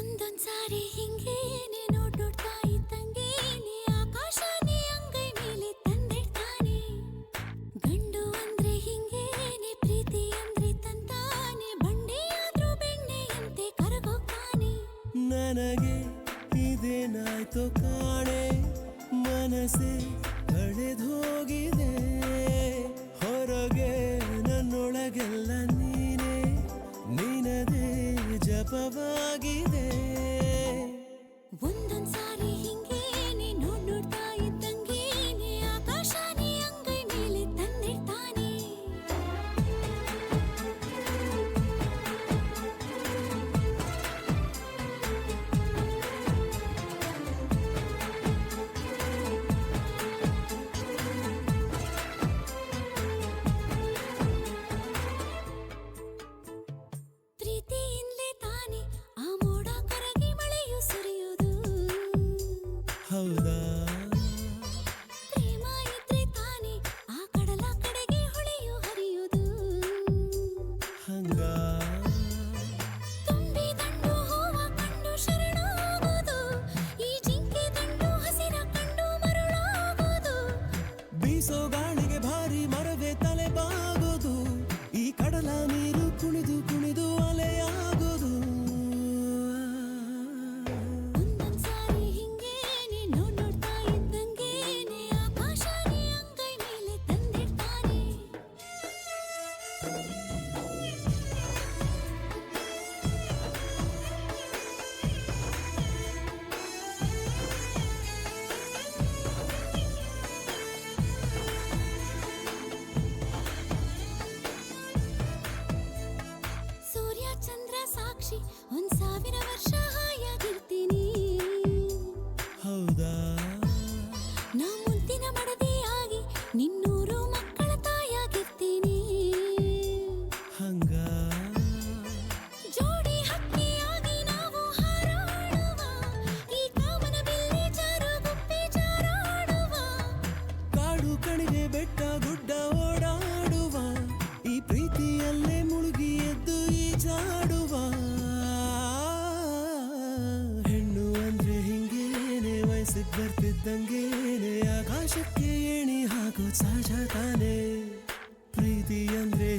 ಒಂದೊಂದ್ಸಾರಿ ಹಿಂಗೇನೆ ನೋಡ್ತಾ ಇದ್ದಂಗೇನೆ ಆಕಾಶನೇ ಅಂಗೈ ಮೇಲೆ ತಂದಿಡ್ತಾನೆ. ಗಂಡು ಅಂದ್ರೆ ಹಿಂಗೇನೆ, ಪ್ರೀತಿ ಅಂದ್ರೆ ತಂತಾನೆ, ಬಂಡೆಯಾದ್ರೂ ಬೆಣ್ಣೆಯಂತೆ ಕರಗೋಗ್ತಾನೆ. ನನಗೆ ಇದೇನಾಯ್ತು ಕಾಣೆ, ಮನಸ್ಸೇ ಕಳೆದೋಗಿದೆ. ಹೊರಗೆ ನನ್ನೊಳಗೆಲ್ಲ ನೀನೇ, ನಿನದೇ ಜಪವಾಗಿದೆ. ಒಂದೊಂದ್ಸಾರಿ ಹಿಂಗೇನೆ ನೋಡ್ತಾ ಇದ್ದಂಗೇನೆ ಆಕಾಶನೇ ಅಂಗೈ ಮೇಲೆ ತಂದಿಡ್ತಾನೆ. ಪ್ರೀತಿಯಿಂದಲೇ ತಾನೆ ಆ ಮೋಡ ಕರಗಿ ಮಳೆಯು ಸುರಿಯುವುದು. ಹೌದಾ? ಪ್ರೇಮ ಇದ್ರೆ ತಾನೆ ಆ ಕಡಲ ಕಡೆಗೆ ಹೊಳೆಯು ಹರಿಯುವುದು. ಹಂಗ ತುಂಬಿ ದಂಡು ಹೂವ ಕಂಡು ಶರಣಾಗೋದು, ಈ ಜಿಂಕೆ ದಂಡು ಹಸಿರ ಕಂಡು ಮರುಳಾಗೋದು. ಬೀಸೋ ಗಾಳಿಗೆ ಭಾರಿ ಮರವೇ ತಲೆ ಬಾಗೋದು, ಈ ಕಡಲ ನೀರು ಕುಣಿದು ಕುಣಿದು ಅಲೆಯಾಗೋದು. ಒಂದೊಂದ್ಸಾರಿ ಹಿಂಗೇನೆ ನೋಡ್ತಾ ಇದ್ದಂಗೇನೆ ಆಕಾಶನೇ ಅಂಗೈ ಮೇಲೆ ತಂದಿಡ್ತಾನೆ. ಸೂರ್ಯ ಚಂದ್ರ ಸಾಕ್ಷಿ 1,000 ವರ್ಷ ಹಾಯಾಗಿರ್ತೀನಿ. ಹೌದಾ? ನಾ ಮುದ್ದಿನ ಮಡದಿಯಾಗಿ ನಿನ್ನೂರು ಮಕ್ಕಳ ತಾಯಾಗಿರ್ತೀನಿ. ಹಂಗ ಜೋಡಿ ಹಕ್ಕಿಯಾಗಿ ನಾವು ಹಾರಾಡುವ, ಈ ಕಾಮನ ಬಿಲ್ಲಿ ಜಾರು ಗುಪ್ಪಿ ಜಾರಾಡುವ. ಕಾಡು ಕಣಿವೆ ಬೆಟ್ಟ ಗುಡ್ಡ ಓಡಾಡುವ, ಈ ಪ್ರೀತಿಯಲ್ಲೇ ಮುಳುಗಿ ಎದ್ದು ಈಜಾಡುವ. ಹೆಣ್ಣು ಅಂದ್ರೆ ಹಿಂಗೇನೆ, ವಯಸ್ಸಿಗೆ ಬರ್ತಿದ್ದಂಗೇನೆ ಆಕಾಶಕ್ಕೆ ಏಣಿ ಹಾಕೋ ಸಹಜ ತಾನೆ. ಪ್ರೀತಿ ಅಂದ್ರೆ